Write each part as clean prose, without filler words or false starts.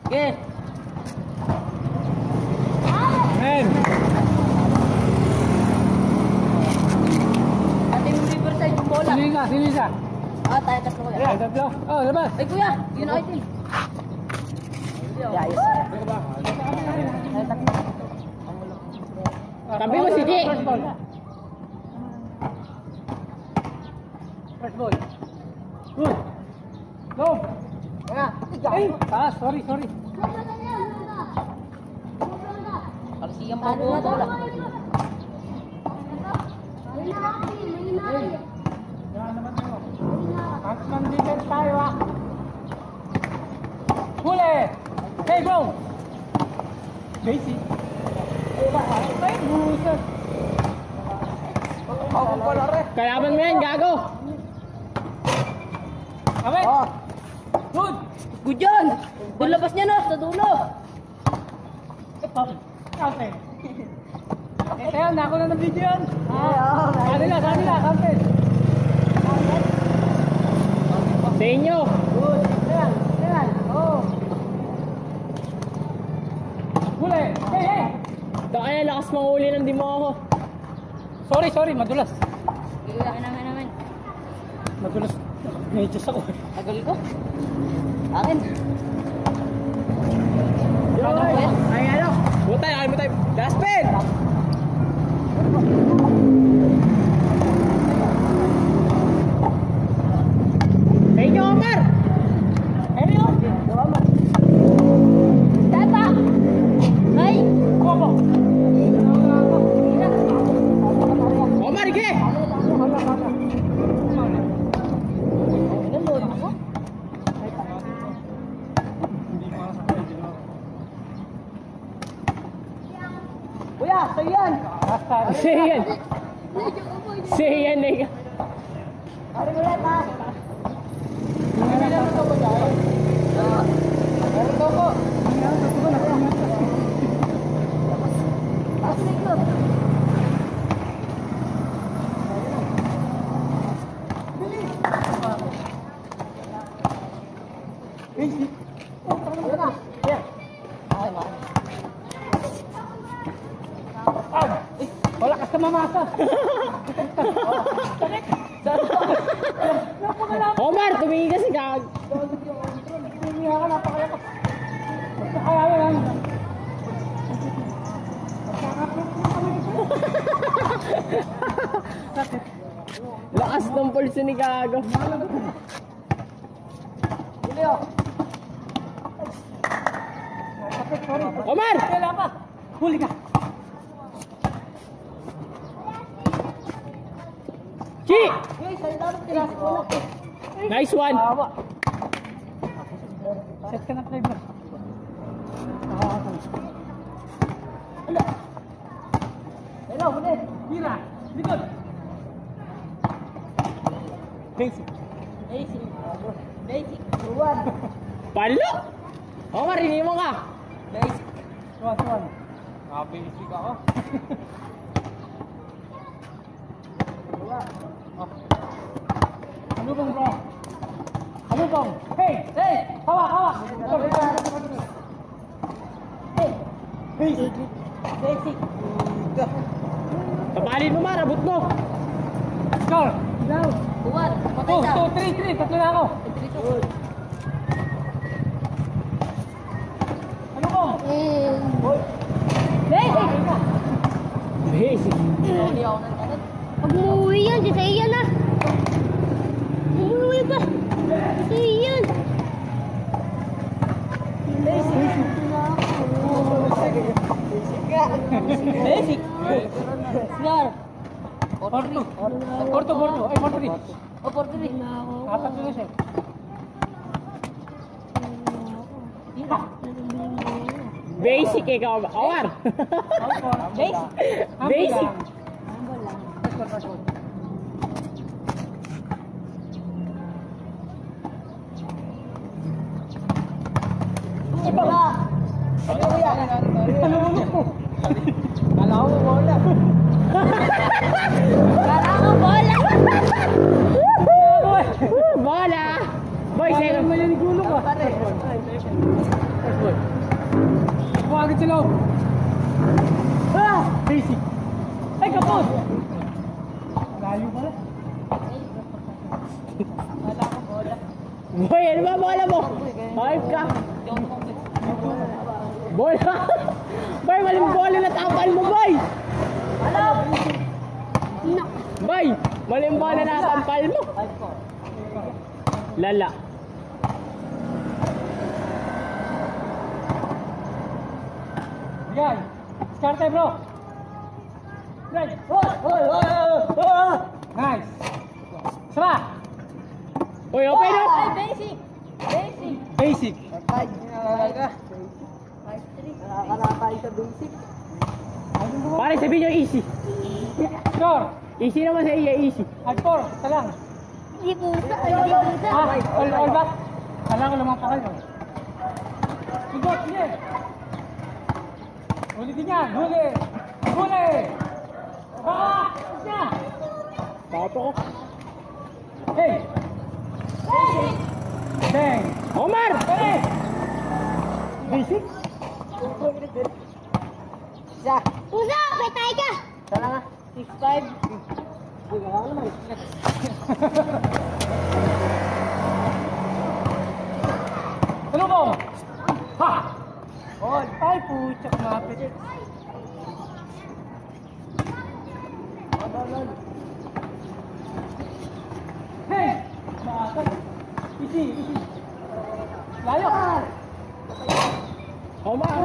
Okay. Men. Ating Riverside yung bola. Sili ka. Ah, tayo tatlo kuya. Yeah, tatlo. Oh, labas. Ay kuya, yun ako itin. Yeah, yes. Tabi mo si Di. First ball. First ball. Good. Go. Ay, sorry. Kalsiyang pang bola. Maximum defense tayo ah. Huli. Hey, bro. Basic. Ay, buset. Kalaban mo yan, gago. Awet. Good. Good yun. Doon labas niya no, sa dulo. Counted. Tayo, nako na ng video yan. Kanila, counted. Sa inyo. Good. Yan. Oh. Huli. Hey. Ito kaya lakas manghuli ng di mo ako. Sorry, madulas. Kuya, naman. Madulas. Medyo ako. Tagal ko. Akin. Ay, ano? Butay, ayaw mo tayo. Dustbin! Sa inyo, Omar! Ano? Tata! Ay! Kobo. Omar, ike! Kuya, sa'yo yan! Siyan na ikaw. Pari mo yan, ha? Meron to po. Pasok ko. Ayun na. Here. Okay, ma. Wala ka sa mamasa. Omar, tumingin kasi gag. Hindi ka napakalakas. Kaya yan. Lakas ng pulso ni gago. Julio. Omar! Wala pa. Huli ka. Chi! Hey, sa'yo dapat tinasok. Nice one! Awa. Set ka na play bro. Hello, huli. Mira. Likod. Basic. Basic. Buwan. Palo! Omar, hindi mo ka! Basic. Tuwan. Basic ako. Halubong bro. Halubong. Hey. Hawak. Hey. Basic. Basic. Kapalin mo, Mar, abot mo! Score. Down. Buwan. Patay 2, ka. 3. Tatlo na ako. Halubong. Basic. Basic! Huli ako ng kanan. Pag umuwi yan, si Saiyan na. Umuwi ba? Si Saiyan. Basic. Scar. Porto. Ay, Porto. Opportunity. Apat na siya. Basic ikaw, Omar! Basic. Basic! Wala. Ano kuya? Kala ko bola. Kala ko bola. Bola! Boy, second May gulo ka. Pare. First ball. agad sa loob. Basic. Ay, kapos! Layo pala. Boy, ano ba bola mo? Five ka. Bola. Boy, maling bola na tapal mo, boy. Boy, maling bola na tapal mo. Lala. Bigay. Start tayo, bro. Right. Nice. Sara. Uy, open up. Ay, basic. Basic. Basic. Pare, sabihin nyo easy. Sure. Easy naman sa iya, easy. Hard four. Isa lang. Hindi pusa. Hindi pusa. All back. Kailangan ko lumapakal. Sigot, sige. Ulitin yan. Huli. Huli. Baka. Isa. Pato ko. Hey. Bang. Omar! Pare. Basic. Pusa, patay ka. Tulubong. Ha. Ay, pucha, kumapit. Hey! Bakit? Easy, easy. Layo. Omar!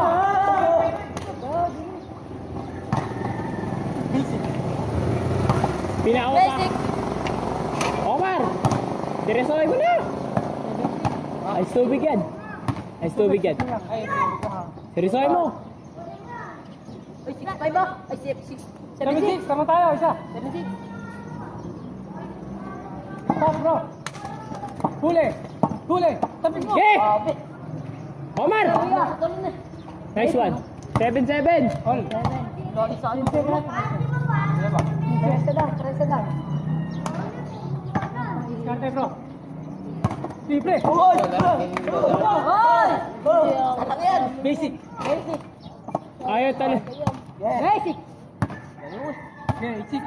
Basic. Pinawa pa. Basic. Omar! Diresoy mo na! Ay, tubig yan. Ay, tubig yan. Ay, Diresoy mo. Ay, 6'5" ba? Ay, 6'6". 76, tama tayo, isa. 76. Stop, bro. Huli. Huli. Tapos mo. Okay! Grabe. Omar! Kuya, tuloy na. Nice one. 7-7. All. Lagi sa akin. Tresa lang. Kante, bro. Libre. Hoy! Atak yan. Basic. Basic. Ayaw talo. Basic. Okay, 6.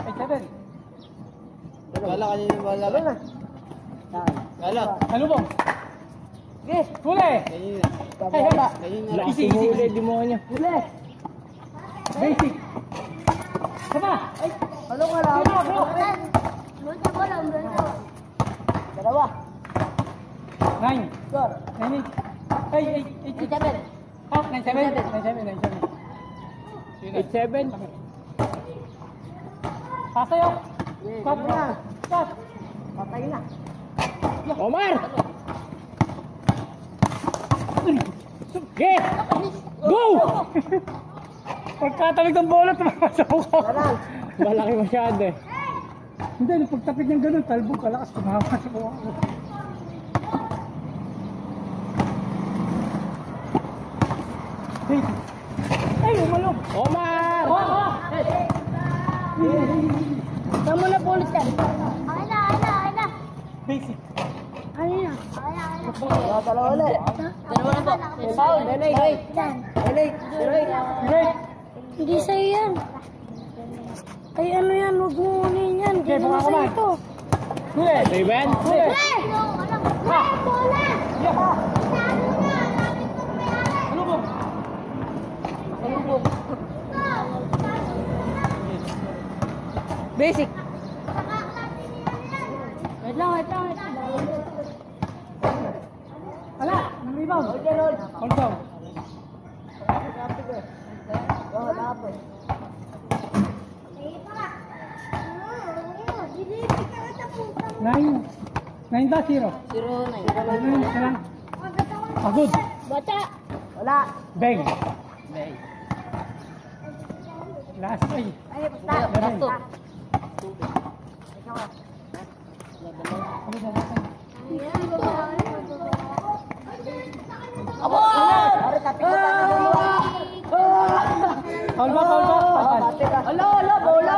Ay, 7. Wala kanina wala ba? Wala. Salubong. Okay. Huli. Ay, wala. Lakas Easy, easy, tumuli, easy. demonyo. Huli. Basic. Sama. Ay, Ano ka lang? Sino, bro? Luto ko lang, luto. Dalawa. 9. Score. 9, 8. Ay, 8, 8. 7. Ah, 9, 7. 9, 7. 8-7. Pasayo. Stop, bro. Stop. Patay na. Omar! Okay! Go! Pagkatawid ng bola, tumakasok ko. Malaki masyado eh. Hindi, nung pagtapik ng ganun, talbog kalakas, kumahama sa kuha ko. Ay, umalog. Omar! Saan mo na pulis yan? Ala. Basic. Ano na? Dalawa ulit. Dalawa na po. Foul. Delay. Delay. Great. Hindi sa'yo yan. Ay ano yan, huwag mo unin yan. Okay, Hindi baka naman sa'yo kumain. ito. Huli. Raven? Huli. Ha! Bola! Yeah. Salubog. Basic. Wait lang. Wala, nang rebound. Hold down. Nine. 9-0. 0-9. Pagod. Bata! Wala. Bang. Last ay. Ay, Last two. Abo! Pare, tapik na Hold back. Ala, bola.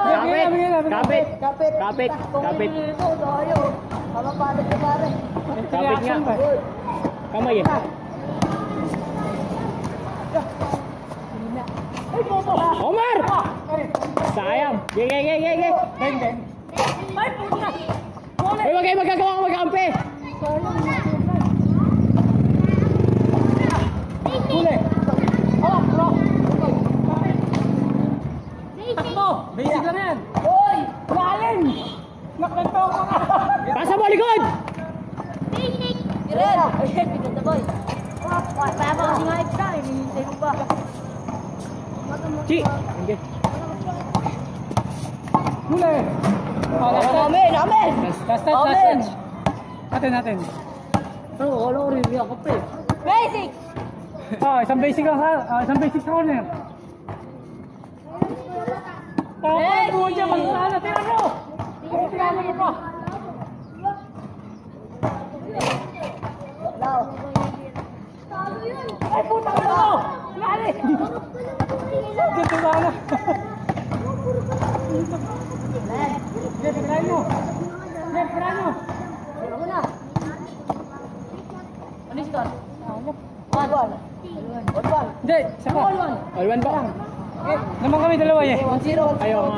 Kapit! Kapit. Kapit! Kapit! Ito, tayo. Mamapalit ka pare. Kapit nga. Kamay eh. Sayang. Gege. Beng. Ay, puta! Uy, wag kayo magagawa kang magkampi. Huli! Oh, bro! Takbo! Basic lang yan! Uy! Lalim! Naklanto ko nga! Pasa mo, likod! Kiren! Pinagda boy. Kaya mo kasi nga extra, hinihintay mo pa. Chi! Okay. Huli! Oh, last touch! Amen! Amen! Last touch! Natin. Pero wala ko rin ako pre. Basic! Oh, isang basic lang ha. Isang basic sa corner. Tapos buwan dyan, magsasahan na. Tira mo! Tira mo pa! Hello. Ay, puta ka mo! Lali! Dito na na. Sige, pagkain mo. Ano mo na? Ano yung score? 1-1. Hindi, isa pa. All one pa lang. Naman kami dalawa eh. 1-0. Ayaw nga.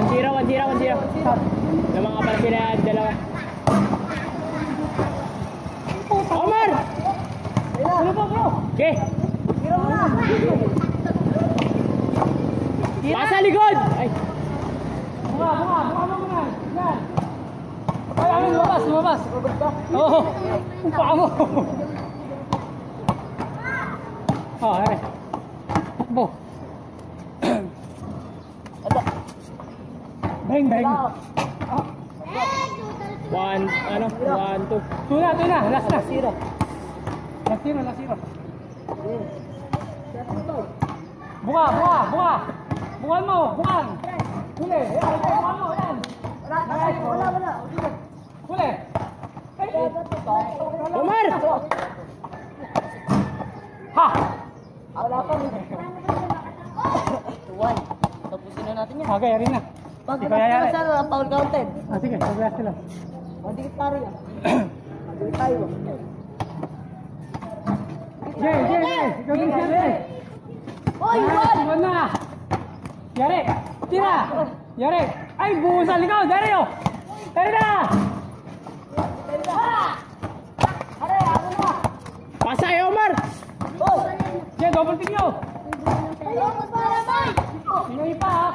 1-0. Naman nga pala sila dalawa. Omar! Ano ba bro? Okay. Tira mo na. Pasa likod! Ay. Bunga mo muna. Yan. Ay, amin, lumabas. Oo. Ang paa mo. Oh, aray. Takbo. Beng. One, two. Tuna. Last na. Zero. Bunga. Bungan mo. Huli. Bungan mo. Yan. Wala. Huli. Omar! Ha! Wala pa rin. 2-1. Tapusin na natin yan. Okay, rin na. Pag Di ba yayari? sa foul counted. Sige, sabihan sila. Madikit pare yan. Madikit tayo. Jay. Ikaw din siya, Jay. Oy, 1! Iwan na! Yari! Tira! Yari! Ay, buhos sa likod! Dari o! Dari na! Pasa kay Omar! Jay, double pick nyo! Hinay pa ha!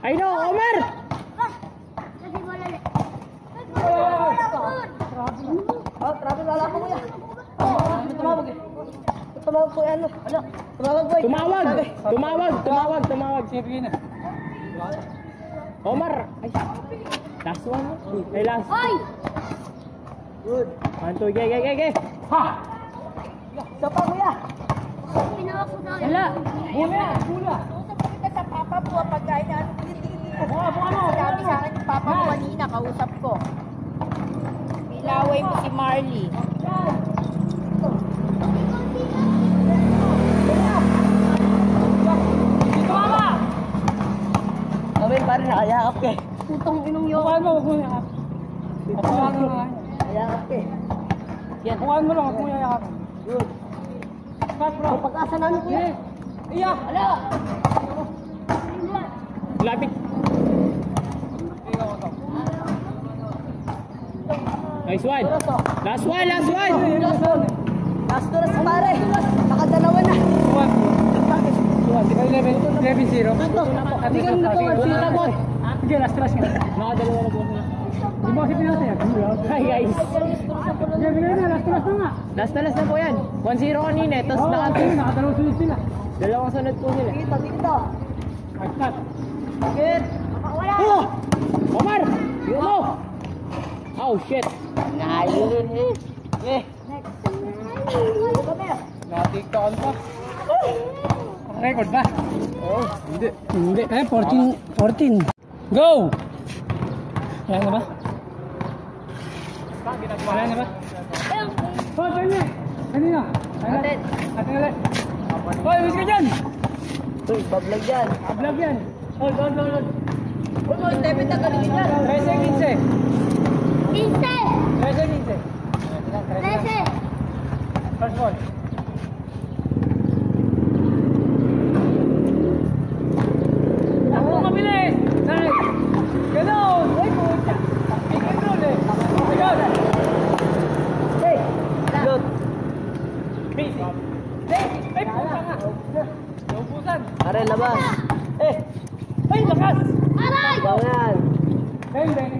Ay no, Omar! Travel wala ko kuya. Tumawag eh. Tumawag ko yan. Ano? Tumawag. Sige na. Omar! Ay, last one. Ay, last. Good. 1, 2, ge. Ha! Isa pa kuya. Wala! Bula! Kita sa papa mo pagkain na Bunga mo! sabi sa akin yung papa mo kanina, kausap ko. Pilaway mo si Marley. Dito mama! Amen pare nakayakap ka eh. Putong inong yun. Bukan mo, wag mo yakap. Bukan mo lang. Nakayakap ka eh. Yan. Bukan mo lang, wag mo yakap. Good. Start bro. Pag-asa namin kuya. Iya! Ala! Lapit. Nice one. Last one. Last to na si pare. Nakadalawa na. 11-0. Sige, last nga. Nakadalawa na po sila. Di ba kasi pinatay? Hi guys. Sige, bigay na. Last na nga. Last na po yan. 1-0 kanina. Tapos Oo, nakadalawa sunod sila. dalawang sunod po sila. Dito. Ay, start. Good. Oh! Omar! Yun mo! Oh shit! Nayun eh. Natiktaan pa. Record ba? Oh, hindi. Hindi. 14. Go! Wala na ba? Wala na ba? Oh, pwede! Kanina? Atin ulit. Hoy, wish ka dyan! Uy, bablog yan. Vlog yan. Hold. Uy, debit na galing yan. 13-15. 13-15. 13. First ball. yan. Are, labas. Ay, lakas! Aray! Ganyan. Beng, beng.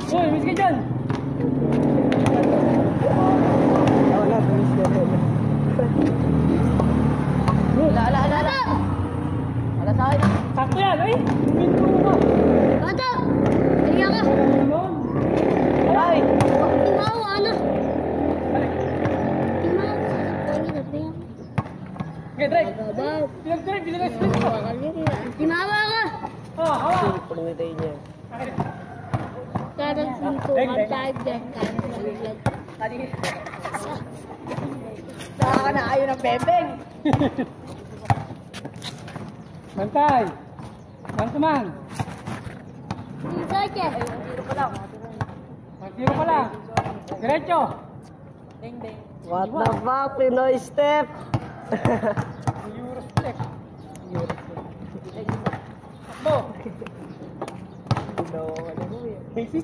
Uy, miss ka dyan! Wala, bilis na ito. Ala. Ala sa akin. Sakto yan, ay! Minto ka! Bata! Kaya ka! Ayun! Ay! Timawa, ano? Balik! Timawa. Pwede na ba yan? Okay, drive! Pinag-drive, pinag-split ko! Timawa ka! Hawa! Pag nitay niya. Karang pinto, mag-dive din. Saka na ayaw ng bebeng. Bantay! Man-to-man! Insert eh. Magtiro pa lang! Diretso! What the fuck, Pinoy step? Euro step! Takbo! Basic!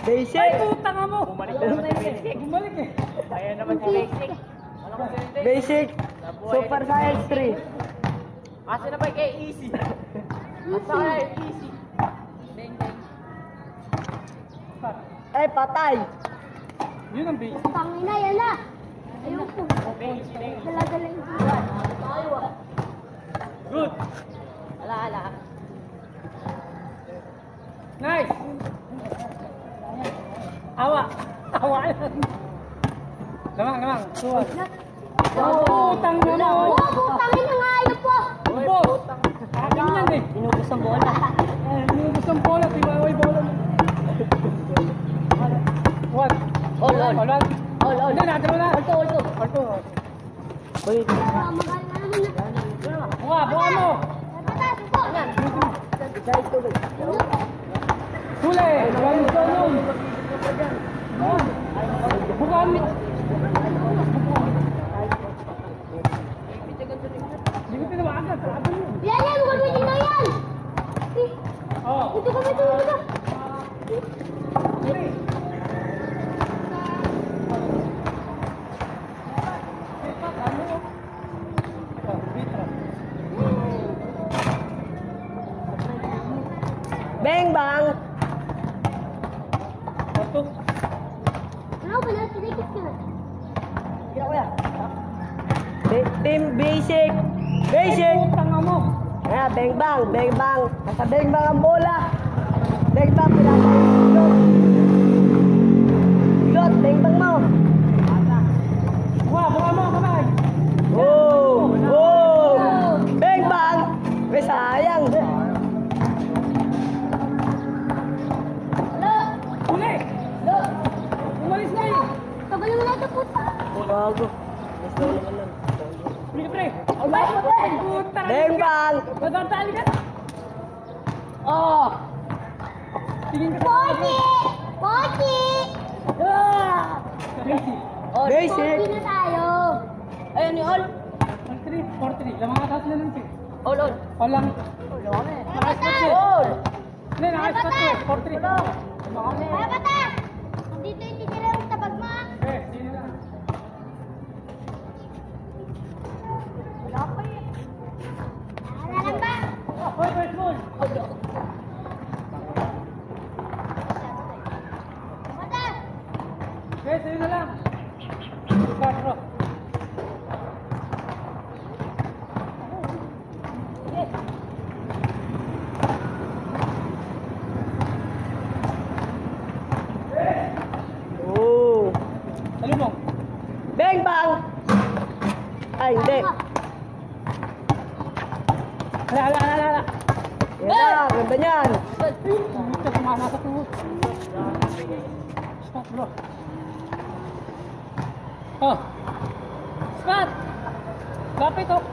Basic! Ay, putang nga mo! Bumalik na naman si Basic. Bumalik eh! Ayan naman si Basic. Basic! Super Science 3! Asa na ba kay Easy? Asa na Easy? Ay, patay! Yun ang basic. Pangina, yan na. Ayoko. Dala-dala yung Good! Ala. Nice! Awa! Awa yan! Lamang! Suwag! Putang mo mo! Oh, putangin na nga ayop po. Ubo! Akin yan eh! Inubos ang bola. Inubos ang bola, tiwaway bola mo. What? All. Hindi, natin mo na. Alto. Uy, Magaling na naman na. Buka mo! Patas po. Huli! Walang tulong! Buka mo! Hindi ko tinawagan. Sarado mo. Yan, huwag mo dito yan. Oo. Ito ka. bang bang! Bato. Ano ba na? Sinikit ka na. Team Basic! Basic! Tanga mo! Kaya, bang bang! Nasa bang bang ang bola! Bang bang, pinapay! Pilot, bang bang mo! Buka mo, kamay! Oh! Bang bang! May sayang! Huli! Umalis na yun! Tagal mo na ito, puta. Bago. Mas daw naman lang. Huli ka, pre! Puta! Bang bang! Magkatali ka! Oh! Tingin ka sa Pochi! Pochi! Crazy! Basic! Pochi na tayo. Ayun ni All. 4-3. Lamang atas na lang siya. All. All lang. Patas! All. Hindi, nakaspat ko. 4-3. Ay, patas! Nandito yung titira yung tabag mo. Eh, sino lang? Wala lang ba? Hoy, first ball! Patas! Okay, sa'yo na lang. 4. Oh! Talubong. Bang bang! Ay, hindi. Hala. Yan na, ganda niyan. Ito, kumana sa tuhod. Stop, bro. Oh. Scott! Lapit, oh.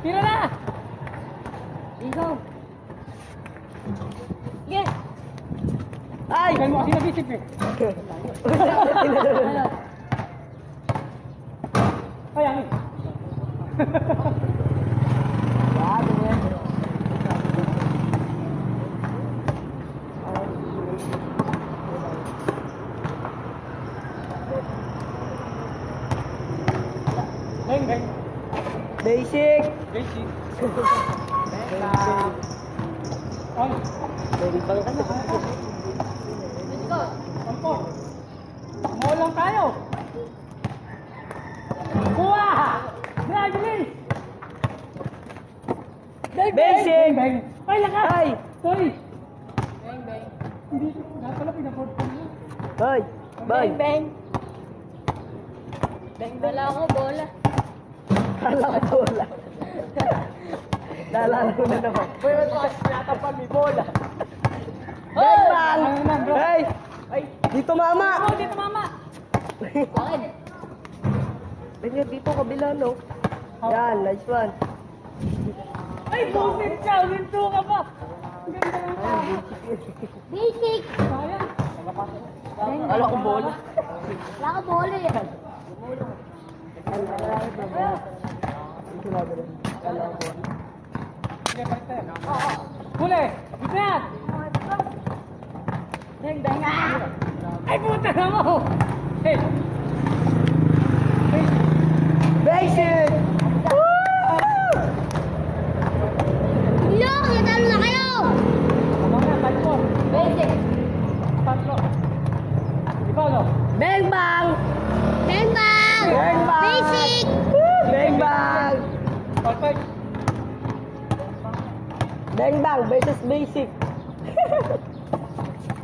Tira na! Ikaw. Yes! Ay! Tingnan mo kasi nabisip eh. Kaya ni. Beng, beng. Basic. Basic. Bang. Basic bang ka na. Sampor. Maulang tayo. Kuha! Gradually! Basic. Beng! Ay, lakas! Ay. Sorry! Hindi, dapat pala pinaport ko na. Boy. Boy. Bang. Wala ako bola. Kala ko bola. Naalala ko na naman. Boy, natapan may bola. Bang bang. Ano naman, bro? Hey. Dito mama. Ako, dito mama! Bakit? Bang dito kabila no. Yan, nice one. Ay, busit ka! Ulinto ka pa! Ang ganda lang. Basic. Sayang. Kala ko bola. Wala ka bola eh. Sige, balik tayo. Huli! Dito yan! Bang bang ah! Ay, puta na mo! Hey! Hey! Basic. Yo, natalo na kayo! Tama nga, tatlo. Basic. Tatlo. Ikaw, no? Bang bang. Bang bang! Bang bang. Basic! Bang bang. Perfect. Bang bang versus basic.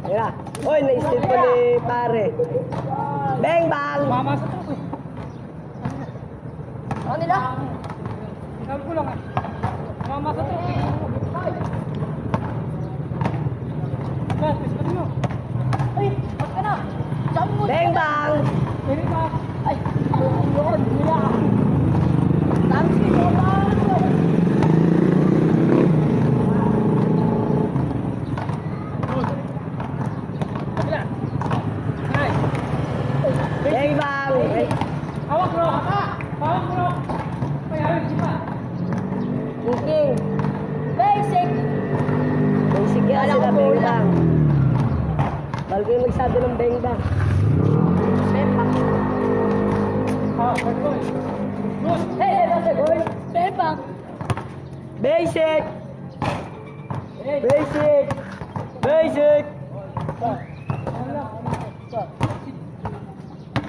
Ayan na. Uy, na-steal ko ni pare. Bang bang. Mama sa truck eh. Ano nila? Ikaw ko lang eh. Mama sa truck eh. Guys, pwede nyo. Ay, ba't ka na? Saan mo? Bang bang. Pwede ba? Ay, yun, nila. Tams ko ba? Kabila. Nice. Bang bang. Hawak bro. Hawak bro. Payarin si pa. Cooking. Basic. Basic yan Wala sila ko bang bola. bang. Bago yung magsabi ng bang bang. Hawak, good boy. Good. Hey, that's a goal. Bang bang. Basic. Basic. Basic.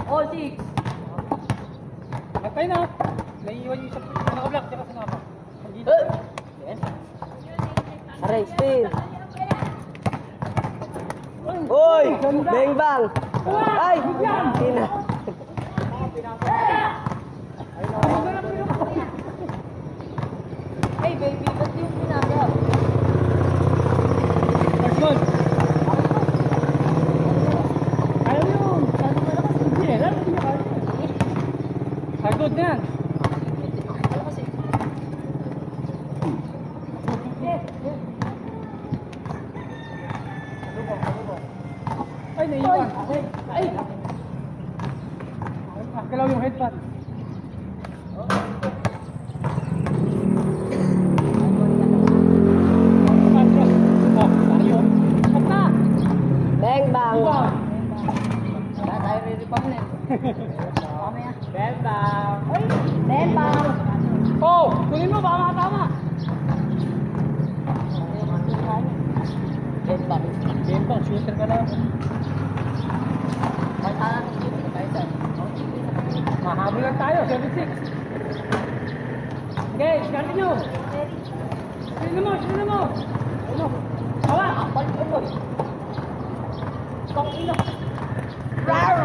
Oh, six. Patay na. Naiiwan yung isa. Naka-block. Tsaka sinapa. Aray, steal. Uy! Bang bang. Ay! Tina. Hey, baby, ba't yung pinagap? First goal. Ayaw yun. Hindi eh. Lalo niya kaya. Sagod na yan. Ay, naiiwan. Ay! Galaw yung headpad. Oh, tayo. Stop na! Bang bang. Iwan. Wala tayo re-repam na eh. Mamaya. Bang bang. Ay, bang bang. Oh, kunin mo, baka makatama. Bang bang. Game bang, shooter ka lang. Matalang shooting tayo saan. Mahabol lang tayo, 76. Okay, continue. Sino mo, sino mo? Ano? Hawa! Balik ko boy. Pang ino.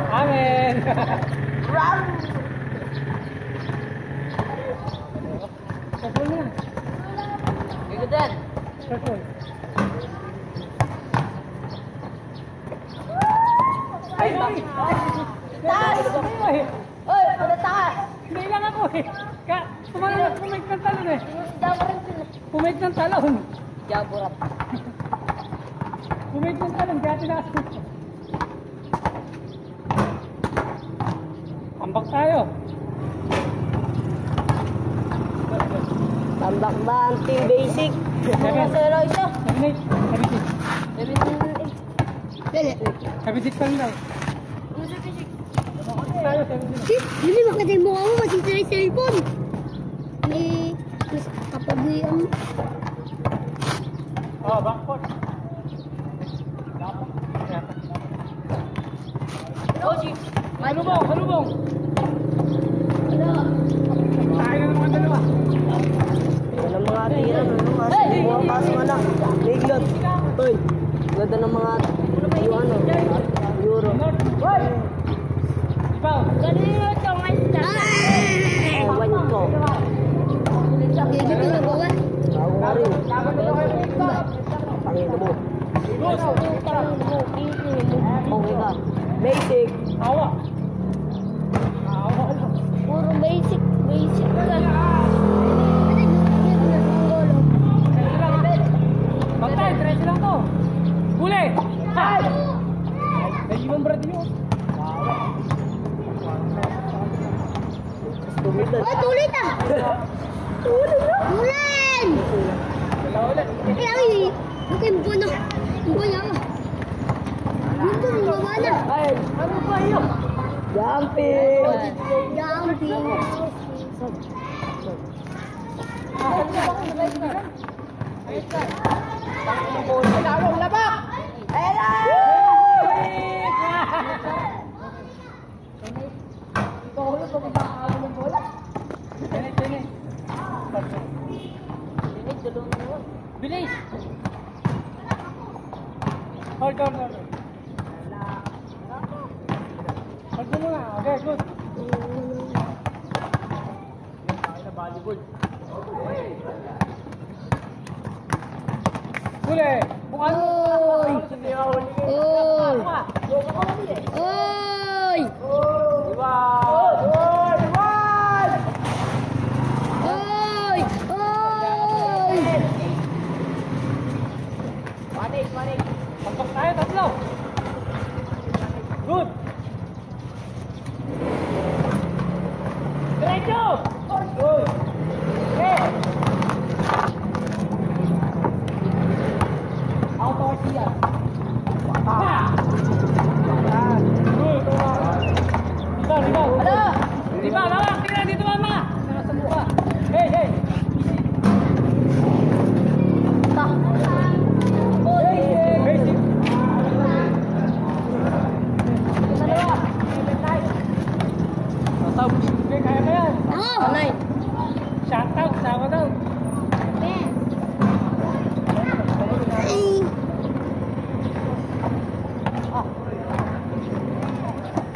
Amen! Kapul na. Bigo din. Kapul. Ay, sorry. taas! Ay, Oy, ano taas? hindi lang ako eh. Pumake ng talon eh. Jaburat sila. Pumake ng talon. Jaburat. Pumake ng talon, kaya tinaas ko. Ambak tayo. Tambak banting basic. Seven. Isa. 7-8. 7-6 pa rin daw. Tayo, 7-6. Hindi makita yung mukha mo, masisira yung cellphone. Mas kapag yung... Oh, backport. Halubong, halubong. Tayo na naman dalawa. Yan ang mga tira. Buwang paso nga lang. Biglot. Uy. Ganda ng mga euro. Ibaw. Ganun ito nga ito. Ewan ko. Hindi ko nagawa. Bago nga rin. Pangino mo. Okay ka. Basic. Awa. Awa. Puro basic. Basic lang. Bantay, 13 lang to. Huli! Ay! Naiiwan brad nyo. Tumitan. Oh, tulit ah! Tulan! Wala ulit. Ay, buka yung buno. Yung buno. Dito, yung baba na. Ay! Ano ba yun? Jumping! Jumping. Bilis! Hold on. Hold mo muna. Okay, good. Huli! Bukan! Oy! Oy! Oy! Oy! Oy! Pagpak tayo, tatlo! Good! Diretso! Good! Okay! Out of here! Ha! Good! Ikaw! Ano? Diba, lawak! Tingnan dito, mama! Nasa mukha! Hey! Basic! Tapos, okay, kaya ba yan? Ako! Shout out, sama daw. Ay!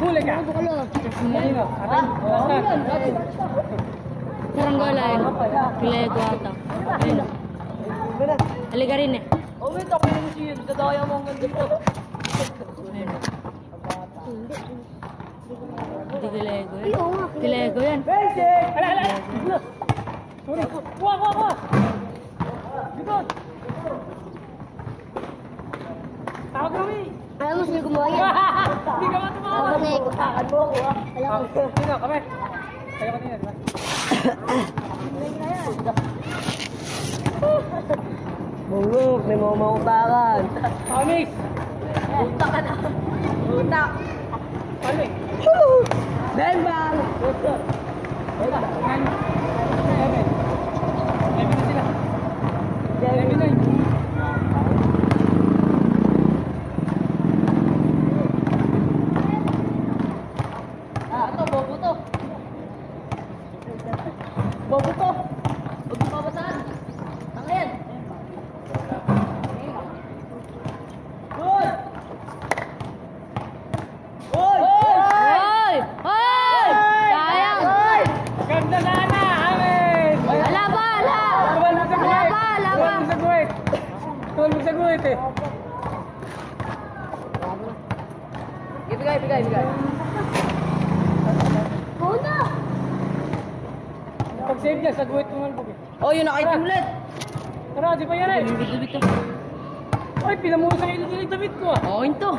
Huli ka! Bukulo. Kanino? Atin? Atin? Saranggola yun. Pilego ata. Ayun. Halika rin eh. Wait, ako yung siya. Dadaya mo ang ganda to. Hindi kilego yan. Kilego yan. Basic! Ala! Sorry. Kuha! Likod! Tawag kami! Alam mo, sino gumawa yan? Hindi ka matumawa! Ako na ikutaan mo ako ah. Sino? Kami? Kaya kanina, di ba? Bungok, may mga mautakan. Pamix! Utak ka na. Utak. Pamix! Ben bang! Eleven na sila. 11-9. Ito, bobo to. Bobo to. Huwag mo babasaan. Tanga yan. Good! Good! Hoy! Hoy! Sayang! Ganda sana! Amin! Ala ba? Ala! Tuwal mo sa guhit! Ala ba? Tuwal mo sa guhit! Tuwal mo sa guhit eh! Bigay. Una! Pag-save niya, sa guhit mo malbog eh. Oh, yun nakaitim ulit. Tara, di ba yan eh? Ay, pinamuha sa ilig David ko ah. Oo, yun to.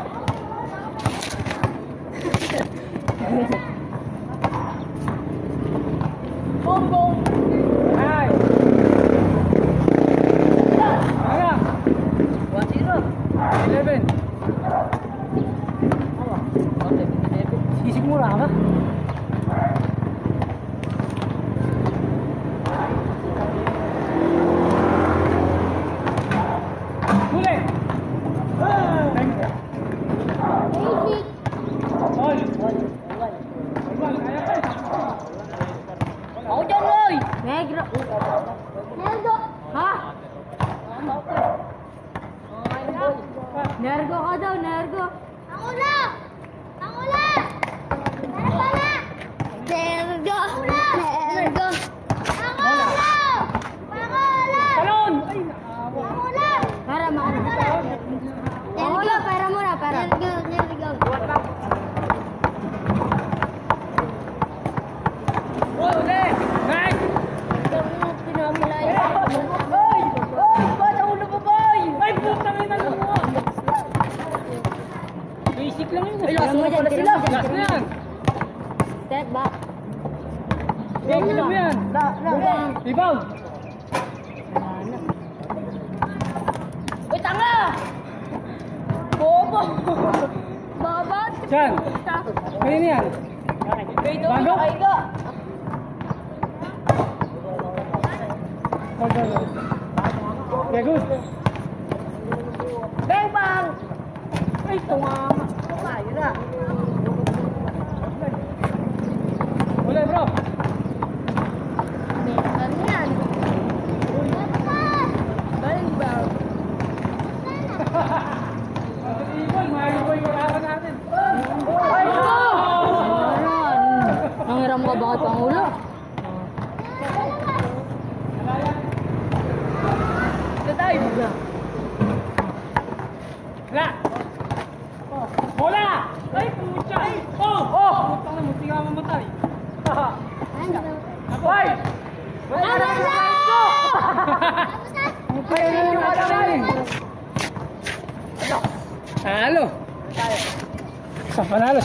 Bongbong! Ay! Mura ka? Huli! Ol! Ako dyan, boy! Negro. Nergo. Ha? Nergo ka daw, Nergo. Ako na! Ako na! Nergo na! Nergo! Nergo! Ako na! Ako na! Talon! Ay, naawa. Ako na! Para, Nergo, para muna, para. Nergo, Nergo. Next! Ay, putang ina mo! Basic lang yun. Ay, last mo pala sila. Last na yan. Step back. Basic lang yan. Rebound. Uy, tanga! Bobo! Babat. Diyan. Kanina yan. Dito, Bago? nakaiga. Okay, good. Bang, bang! Ay, tumama. Ayun na. Uli, bro. Ano yan? Bang, bang! Ibon, mahal yung kalaban natin. Ay, ito! Nangiram ka ba kay Pangulo? Dive na. Wala. Bola! Ay, pucha! Ay, oh! Oh! Putang na, munti ka mamatay. Hoy! Ano na? Kaya na yung madaling. Halo. Sa panalo,